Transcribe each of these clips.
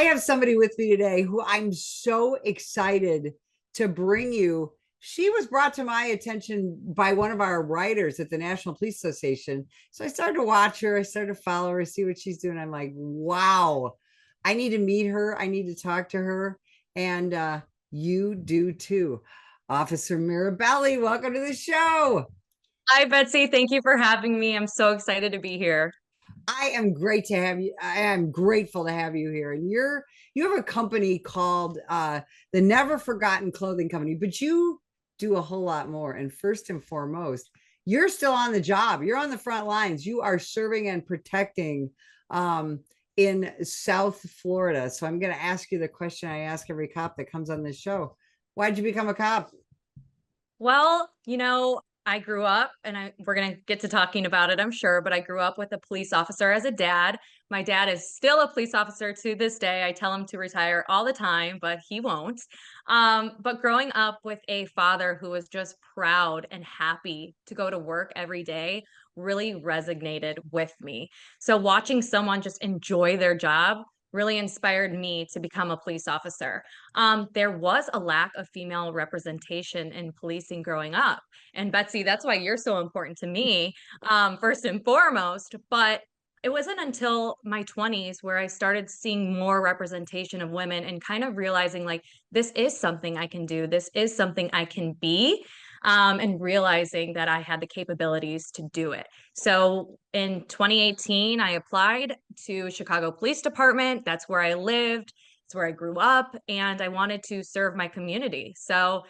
I have somebody with me today who I'm so excited to bring you. She was brought to my attention by one of our writers at the National Police Association. So I started to watch her, I started to follow her, see what she's doing. I'm like, wow, I need to meet her. I need to talk to her. And you do too. Officer Mirabelli, welcome to the show. Hi, Betsy. Thank you for having me. I'm so excited to be here. I am great to have you. I am grateful to have you here. And you have a company called the Never Forgotten Clothing Company, but you do a whole lot more. And first and foremost, you're still on the job. You're on the front lines. You are serving and protecting in South Florida. So I'm going to ask you the question I ask every cop that comes on this show. Why'd you become a cop? Well, I grew up, and we're going to get to talking about it, I'm sure, but I grew up with a police officer as a dad. My dad is still a police officer to this day. I tell him to retire all the time, but he won't. But growing up with a father who was just proud and happy to go to work every day really resonated with me. So watching someone just enjoy their job really inspired me to become a police officer. There was a lack of female representation in policing growing up. And Betsy, that's why you're so important to me, first and foremost. But it wasn't until my 20s where I started seeing more representation of women and kind of realizing like, this is something I can do, this is something I can be. And realizing that I had the capabilities to do it. So in 2018, I applied to Chicago Police Department. That's where I lived. It's where I grew up, and I wanted to serve my community. So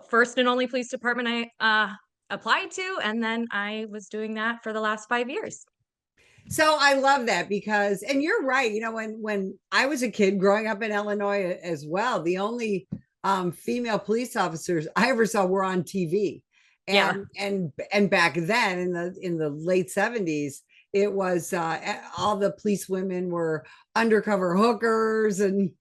first and only police department I applied to, and then I was doing that for the last 5 years. So I love that because, and you're right. When I was a kid growing up in Illinois as well, the only female police officers I ever saw were on TV, Yeah. and back then in the late '70s, it was all the police women were undercover hookers and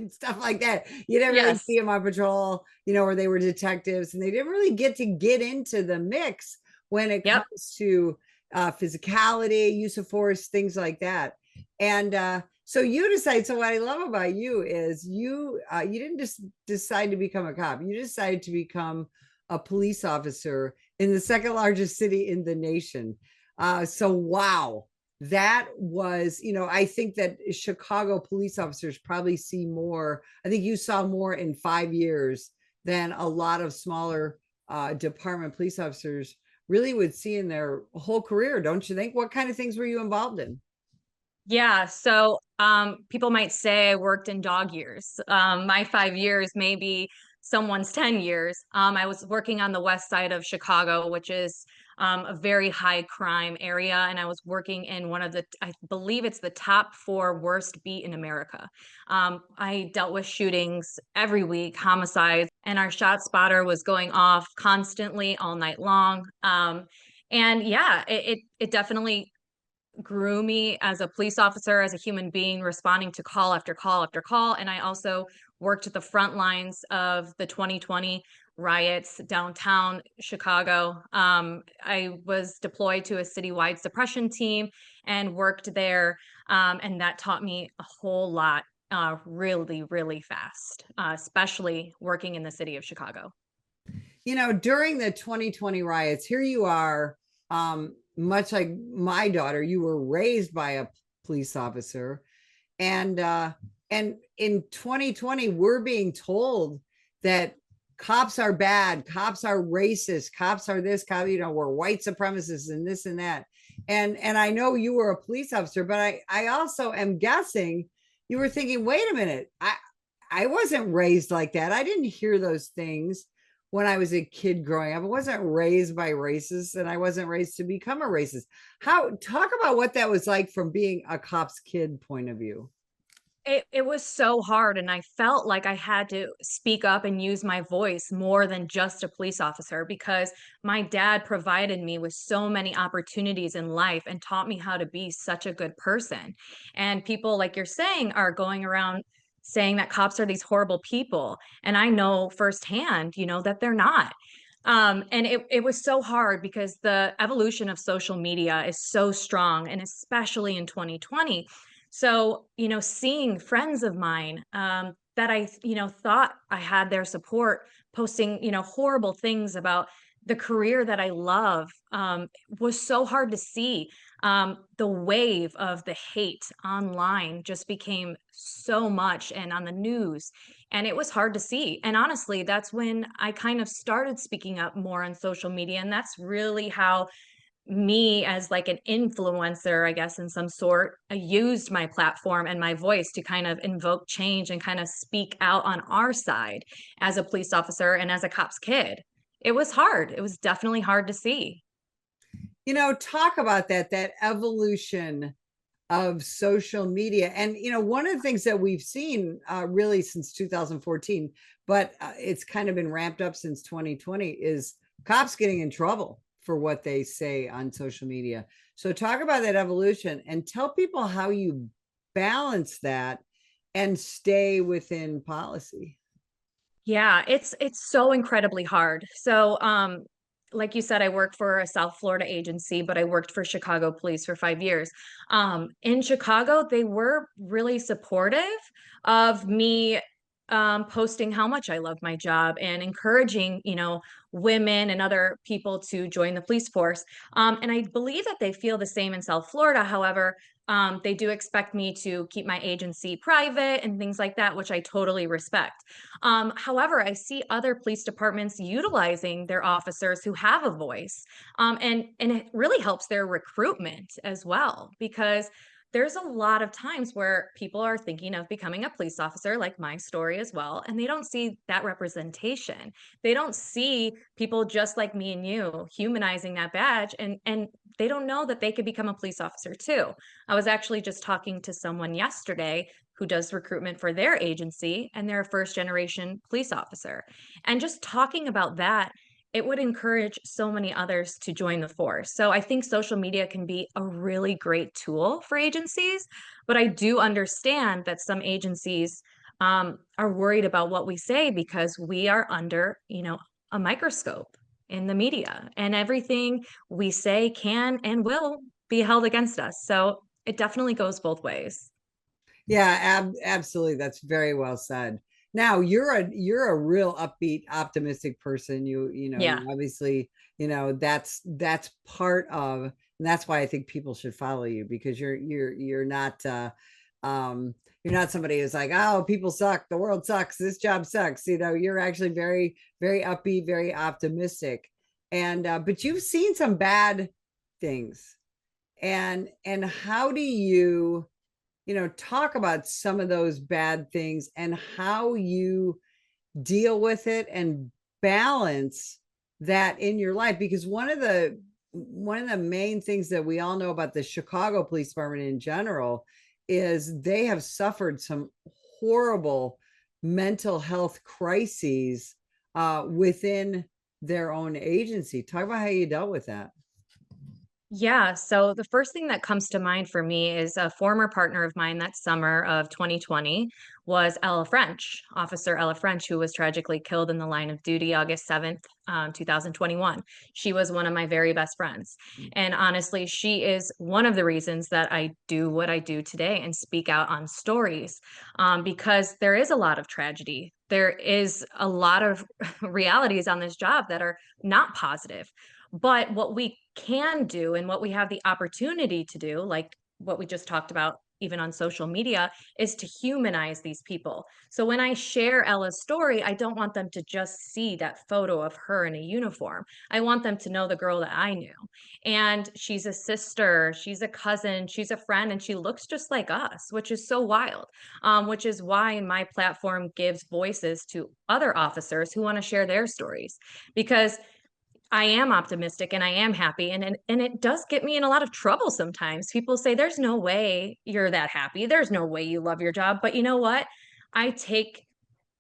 stuff like that. You didn't really Yes. see them on patrol, where they were detectives, and they didn't really get into the mix when it Yep. comes to physicality, use of force, things like that. And so you decide. So what I love about you is you didn't just decide to become a cop. You decided to become a police officer in the second largest city in the nation. So wow, that was, I think that Chicago police officers probably see more. I think you saw more in 5 years than a lot of smaller department police officers really would see in their whole career, don't you think? What kind of things were you involved in? Yeah. So people might say I worked in dog years. My 5 years, maybe someone's 10 years. I was working on the west side of Chicago, which is a very high crime area. And I was working in one of I believe it's the top four worst beat in America. I dealt with shootings every week, homicides, and our shot spotter was going off constantly all night long. And yeah, it definitely grew me as a police officer, as a human being, responding to call after call after call. And I also worked at the front lines of the 2020 riots downtown Chicago. I was deployed to a citywide suppression team and worked there. And that taught me a whole lot really, really fast, especially working in the city of Chicago. During the 2020 riots, here you are, much like my daughter, you were raised by a police officer. And in 2020, we're being told that cops are bad, cops are racist, cops are this, we're white supremacists and this and that. And I know you were a police officer, but I also am guessing you were thinking, wait a minute, I wasn't raised like that. I didn't hear those things when I was a kid growing up. I wasn't raised by racists, and I wasn't raised to become a racist. How talk about what that was like from being a cop's kid point of view. It was so hard, and I felt like I had to speak up and use my voice more than just a police officer because my dad provided me with so many opportunities in life and taught me how to be such a good person. And people, like you're saying, are going around saying that cops are these horrible people. And I know firsthand, that they're not. And it was so hard because the evolution of social media is so strong, and especially in 2020. So, seeing friends of mine that I, thought I had their support posting, horrible things about the career that I love was so hard to see. The wave of the hate online just became so much and on the news, and it was hard to see. And honestly, that's when I kind of started speaking up more on social media. And that's really how me as like an influencer, I guess, in some sort, used my platform and my voice to kind of invoke change and kind of speak out on our side as a police officer and as a cop's kid. It was hard. It was definitely hard to see. Talk about that evolution of social media. And, one of the things that we've seen really since 2014, but it's kind of been ramped up since 2020, is cops getting in trouble for what they say on social media. So talk about that evolution and tell people how you balance that and stay within policy. Yeah, it's so incredibly hard. So, like you said, I work for a South Florida agency, but I worked for Chicago police for 5 years. In Chicago, they were really supportive of me posting how much I love my job and encouraging, women and other people to join the police force. And I believe that they feel the same in South Florida. However, they do expect me to keep my agency private and things like that, which I totally respect. However, I see other police departments utilizing their officers who have a voice, and it really helps their recruitment as well, because there's a lot of times where people are thinking of becoming a police officer, like my story as well, and they don't see that representation. They don't see people just like me and you humanizing that badge, and they don't know that they could become a police officer too. I was actually just talking to someone yesterday who does recruitment for their agency, and they're a first generation police officer. And just talking about that, it would encourage so many others to join the force. So I think social media can be a really great tool for agencies, but I do understand that some agencies are worried about what we say because we are under, a microscope in the media, and everything we say can and will be held against us. So it definitely goes both ways. Yeah, absolutely. That's very well said. Now you're a real upbeat, optimistic person. Yeah. You obviously, that's part of, and that's why I think people should follow you, because you're not um you're not somebody who's like, oh, people suck, the world sucks, this job sucks. You're actually very, very upbeat, very optimistic. And but you've seen some bad things. And how do you talk about some of those bad things and how you deal with it and balance that in your life? Because one of the main things that we all know about the Chicago Police Department in general is they have suffered some horrible mental health crises within their own agency. Talk about how you dealt with that. Yeah, so the first thing that comes to mind for me is a former partner of mine that summer of 2020 was Ella French, Officer Ella French, who was tragically killed in the line of duty August 7th, 2021. She was one of my very best friends. And honestly, she is one of the reasons that I do what I do today and speak out on stories, because there is a lot of tragedy. There is a lot of realities on this job that are not positive. But what we can do and what we have the opportunity to do, like what we just talked about, even on social media, is to humanize these people. So when I share Ella's story, I don't want them to just see that photo of her in a uniform. I want them to know the girl that I knew. And she's a sister, she's a cousin, she's a friend, and she looks just like us, which is so wild. Which is why my platform gives voices to other officers who want to share their stories. Because I am optimistic and I am happy, and it does get me in a lot of trouble sometimes. People say, "There's no way you're that happy. There's no way you love your job." But you know what? I take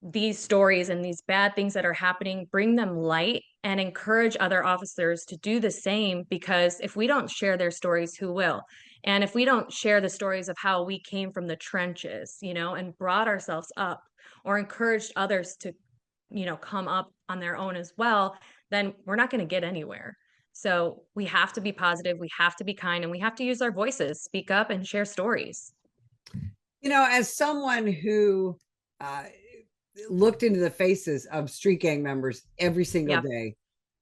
these stories and these bad things that are happening, bring them light, and encourage other officers to do the same, because if we don't share their stories, who will? And if we don't share the stories of how we came from the trenches, and brought ourselves up, or encouraged others to come up on their own as well, then we're not going to get anywhere. So we have to be positive, we have to be kind, and we have to use our voices, speak up and share stories. As someone who uh, looked into the faces of street gang members every single Yeah. day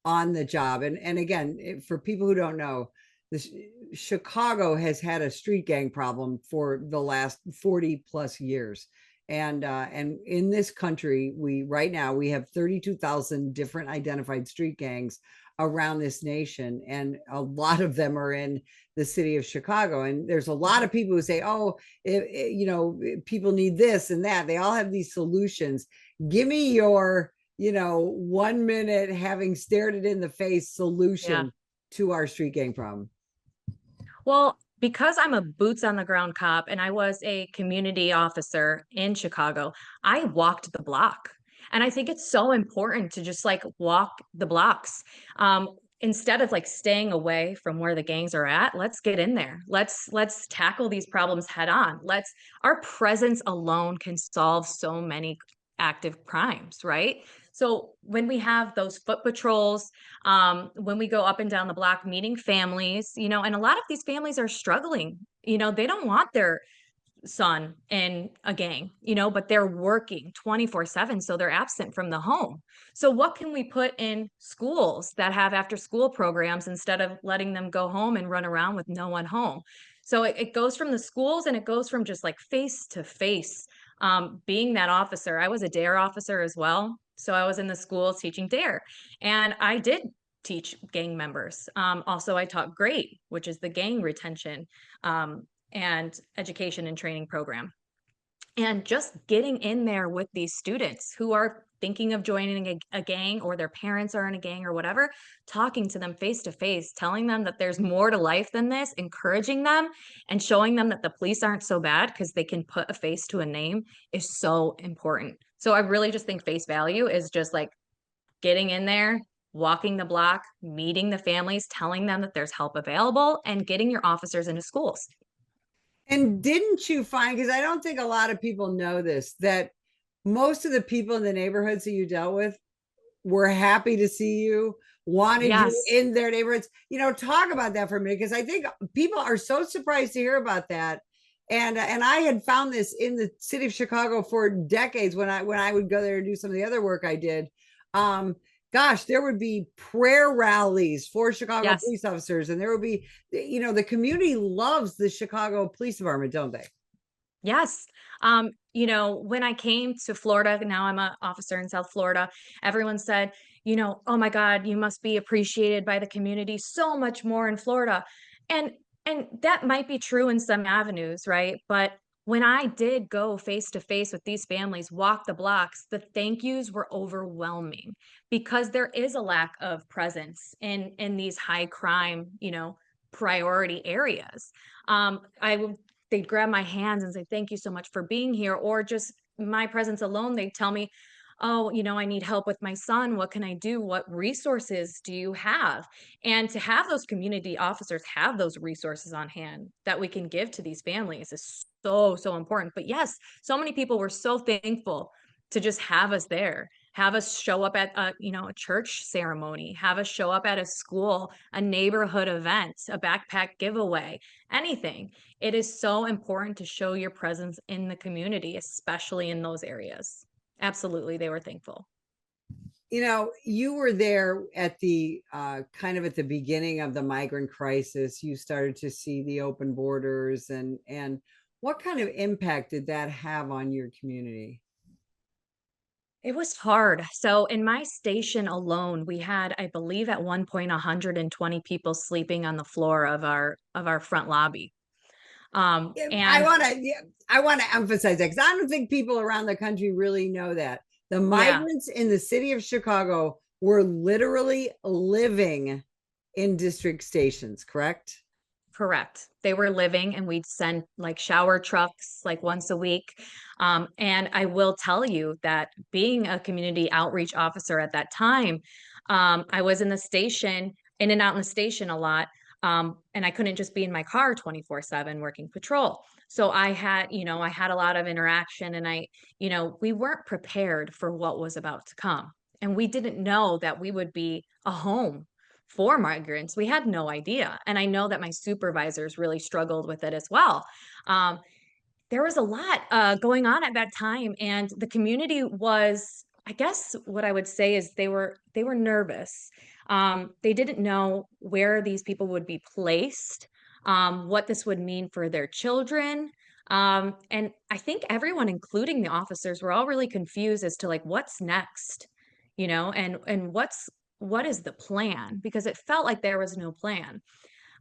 on the job, and again, for people who don't know, this Chicago has had a street gang problem for the last 40 plus years. And in this country, we right now we have 32,000 different identified street gangs around this nation, and a lot of them are in the city of Chicago. And there's a lot of people who say, "Oh, people need this and that." They all have these solutions. Give me your 1 minute, having stared it in the face, Yeah. solution to our street gang problem. Well, because I'm a boots on the ground cop and I was a community officer in Chicago, I walked the block. And I think it's so important to just like walk the blocks. Instead of like staying away from where the gangs are at, let's get in there. Let's tackle these problems head on. Let's Our presence alone can solve so many active crimes, right? So when we have those foot patrols, when we go up and down the block meeting families, and a lot of these families are struggling. They don't want their son in a gang, but they're working 24/7, so they're absent from the home. So what can we put in schools that have after school programs instead of letting them go home and run around with no one home? So it goes from the schools, and it goes from just like face to face, being that officer. I was a dare officer as well, so I was in the schools teaching dare, and I did teach gang members. Also, I taught GREAT, which is the gang retention and education and training program. And just getting in there with these students who are thinking of joining a gang, or their parents are in a gang or whatever, talking to them face to face, telling them that there's more to life than this, encouraging them, and showing them that the police aren't so bad because they can put a face to a name is so important. So I really just think face value is just like getting in there, walking the block, meeting the families, telling them that there's help available, and getting your officers into schools. And didn't you find, because I don't think a lot of people know this, that most of the people in the neighborhoods that you dealt with were happy to see you, wanted you Yes. in their neighborhoods? Talk about that for a minute, because I think people are so surprised to hear about that. And I had found this in the city of Chicago for decades when I would go there and do some of the other work I did. Um, Gosh, there would be prayer rallies for Chicago Yes. police officers, and there would be, the community loves the Chicago Police Department, don't they? Yes. When I came to Florida, now I'm an officer in South Florida, everyone said, "Oh my God, you must be appreciated by the community so much more in Florida." And and that might be true in some avenues, right? But when I did go face to face with these families, walk the blocks, the thank yous were overwhelming because there is a lack of presence in these high crime, priority areas. I they'd grab my hands and say, "Thank you so much for being here." Or just my presence alone, they'd tell me, "Oh, I need help with my son. What can I do? What resources do you have?" And to have those community officers have those resources on hand that we can give to these families is so, so important. But yes, so many people were so thankful to just have us there, have us show up at a church ceremony, have us show up at a school, a neighborhood event, a backpack giveaway, anything. It is so important to show your presence in the community, especially in those areas. Absolutely, they were thankful. You were there at the kind of at the beginning of the migrant crisis. You started to see the open borders, and what kind of impact did that have on your community? It was hard. So in my station alone, we had, I believe at one point, 120 people sleeping on the floor of our front lobby. Yeah, I And want to yeah, I want to emphasize that, because I don't think people around the country really know that the yeah, migrants in the city of Chicago were literally living in district stations, correct? correct. They were living, and we'd send like shower trucks like once a week. And I will tell you that being a community outreach officer at that time, I was in the station, in and out in the station a lot. And I couldn't just be in my car 24/7 working patrol. So I had a lot of interaction, and we weren't prepared for what was about to come. And we didn't know that we would be a home for migrants. We had no idea. And I know that my supervisors really struggled with it as well. Um, there was a lot going on at that time, and the community was, I guess what I would say is they were nervous. They didn't know where these people would be placed, what this would mean for their children. And I think everyone, including the officers, were all really confused as to like what's next, and what is the plan? Because it felt like there was no plan.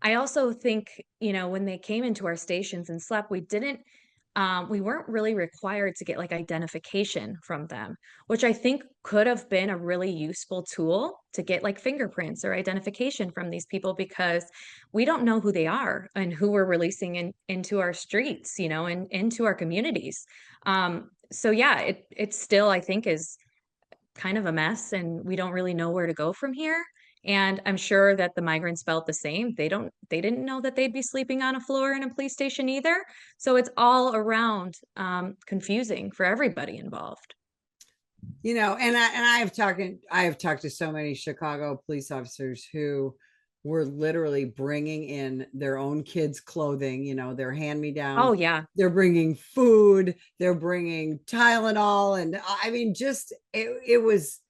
I also think, when they came into our stations and slept, we weren't really required to get like identification from them, which I think could have been a really useful tool to get like fingerprints or identification from these people because we don't know who they are and who we're releasing into our streets, and into our communities. So yeah, it still I think is kind of a mess and we don't really know where to go from here. And I'm sure that the migrants felt the same. They didn't know that they'd be sleeping on a floor in a police station either. So it's all around confusing for everybody involved. And I have talked to so many Chicago police officers who were literally bringing in their own kids' clothing, their hand-me-downs. Oh yeah. They're bringing food, they're bringing Tylenol, and I mean, just it was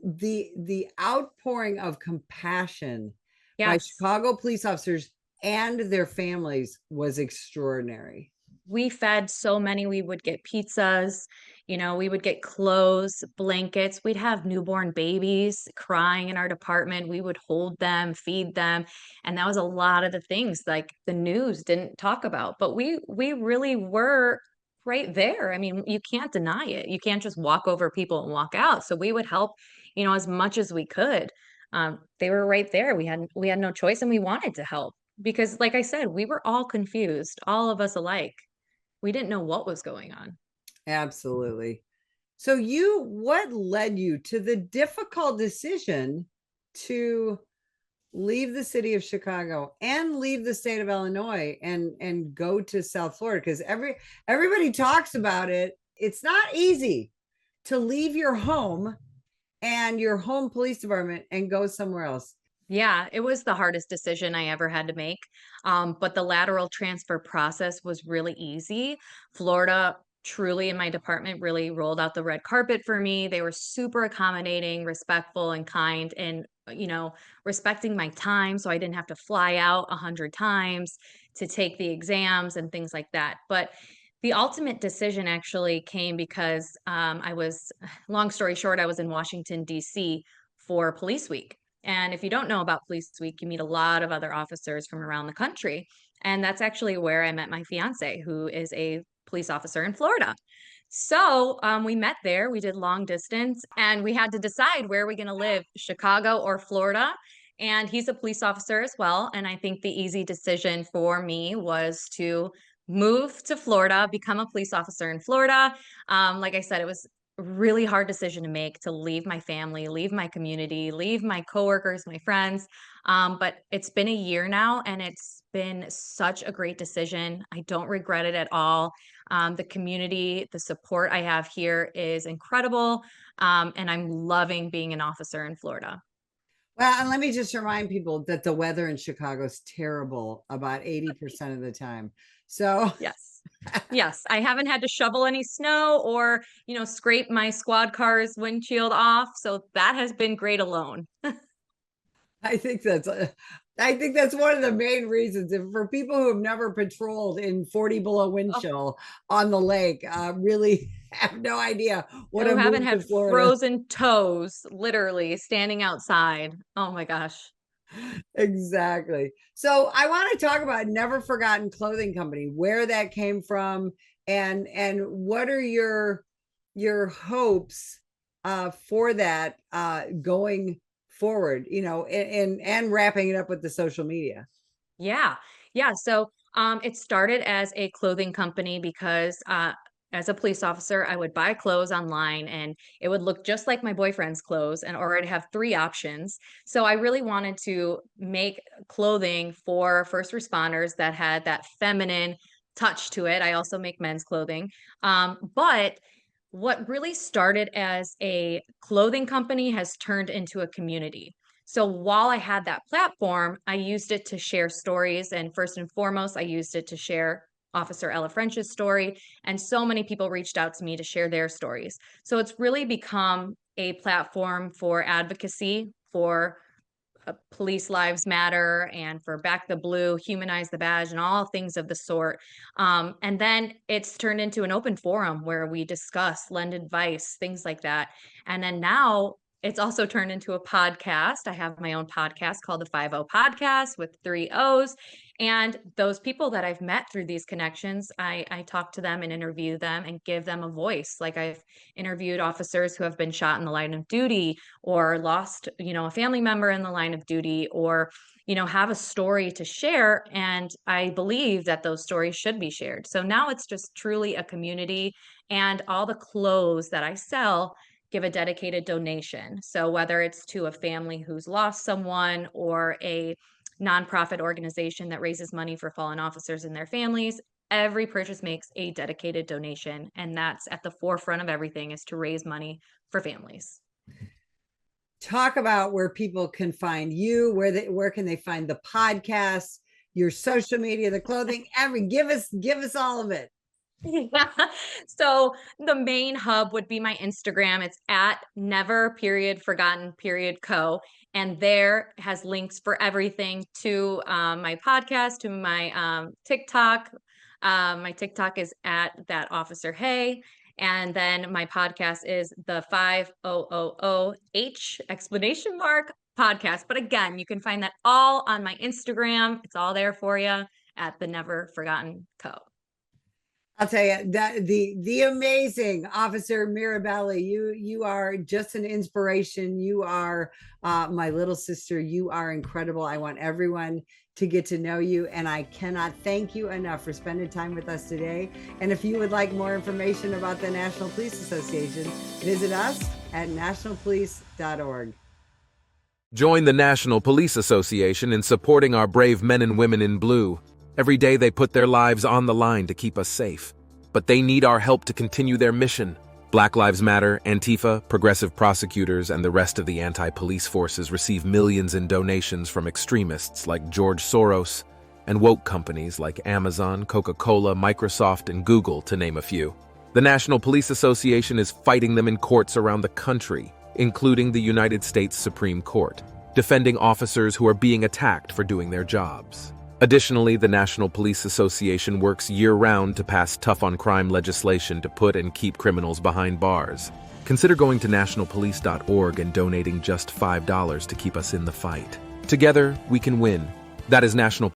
the outpouring of compassion by Yes. Chicago police officers and their families was extraordinary. We fed so many. We would get pizzas, we would get clothes, blankets. We'd have newborn babies crying in our department. We would hold them, feed them. And that was a lot of the things like the news didn't talk about. But we really were right there. I mean, you can't deny it. You can't just walk over people and walk out. So we would help, as much as we could. They were right there. We had no choice and we wanted to help because like I said, we were all confused, all of us alike. We didn't know what was going on. Absolutely. So what led you to the difficult decision to leave the city of Chicago and leave the state of Illinois and go to South Florida? Because everybody talks about it. It's not easy to leave your home and your home police department and go somewhere else. Yeah, it was the hardest decision I ever had to make. But the lateral transfer process was really easy. Florida, truly, in my department, really rolled out the red carpet for me. They were super accommodating, respectful, and kind, and respecting my time, so I didn't have to fly out 100 times to take the exams and things like that. But the ultimate decision actually came because long story short, I was in Washington, D.C. for Police Week. And if you don't know about Police Week, you meet a lot of other officers from around the country. And that's actually where I met my fiance, who is a police officer in Florida. So we met there, we did long distance, and we had to decide where we're going to live, Chicago or Florida. And he's a police officer as well. And I think the easy decision for me was to move to Florida, become a police officer in Florida. Like I said, it was really hard decision to make to leave my family, leave my community, leave my coworkers, my friends. But it's been a year now and it's been such a great decision. I don't regret it at all. The community, the support I have here is incredible. And I'm loving being an officer in Florida. Well, and let me just remind people that the weather in Chicago is terrible about 80% of the time. So Yes. Yes, I haven't had to shovel any snow or, scrape my squad car's windshield off, so that has been great alone. I think that's one of the main reasons. And for people who have never patrolled in 40 below wind Oh, chill on the lake, really have no idea what who a haven't move to had Florida. frozen toes, literally standing outside. Oh my gosh. Exactly. So I want to talk about Never Forgotten Clothing Company, where that came from, and what are your hopes for that going forward, and wrapping it up with the social media. Yeah. Yeah. So it started as a clothing company because as a police officer, I would buy clothes online and it would look just like my boyfriend's clothes and or I'd have three options. So I really wanted to make clothing for first responders that had that feminine touch to it. I also make men's clothing. But what really started as a clothing company has turned into a community. So while I had that platform, I used it to share stories. And first and foremost, I used it to share Officer Ella French's story, and so many people reached out to me to share their stories. So it's really become a platform for advocacy for Police Lives Matter and for Back the Blue, Humanize the Badge, and all things of the sort. And then it's turned into an open forum where we discuss, lend advice, things like that. And then now it's also turned into a podcast. I have my own podcast called the 50 Podcast with 3 O's. And those people that I've met through these connections, I talk to them and interview them and give them a voice. Like I've interviewed officers who have been shot in the line of duty or lost, a family member in the line of duty, or, have a story to share. And I believe that those stories should be shared. So now it's just truly a community, and all the clothes that I sell give a dedicated donation. So whether it's to a family who's lost someone or a nonprofit organization that raises money for fallen officers and their families, every purchase makes a dedicated donation. And that's at the forefront of everything, is to raise money for families. Talk about where people can find you, where can they find the podcast, your social media, the clothing, give us all of it. So the main hub would be my Instagram. It's at never.forgotten.co. And there has links for everything to my podcast, to my TikTok. My TikTok is at that Officer Hey. And then my podcast is the 5000H exclamation mark podcast. But again, you can find that all on my Instagram. It's all there for you at the Never Forgotten Co. I'll tell you that the amazing Officer Mirabelli, you are just an inspiration. You are my little sister. You are incredible. I want everyone to get to know you, and I cannot thank you enough for spending time with us today. And if you would like more information about the National Police Association, visit us at nationalpolice.org. Join the National Police Association in supporting our brave men and women in blue. Every day they put their lives on the line to keep us safe. But they need our help to continue their mission. Black Lives Matter, Antifa, progressive prosecutors, and the rest of the anti-police forces receive millions in donations from extremists like George Soros and woke companies like Amazon, Coca-Cola, Microsoft, and Google, to name a few. The National Police Association is fighting them in courts around the country, including the United States Supreme Court, defending officers who are being attacked for doing their jobs. Additionally, the National Police Association works year-round to pass tough-on-crime legislation to put and keep criminals behind bars. Consider going to nationalpolice.org and donating just $5 to keep us in the fight. Together, we can win. That is National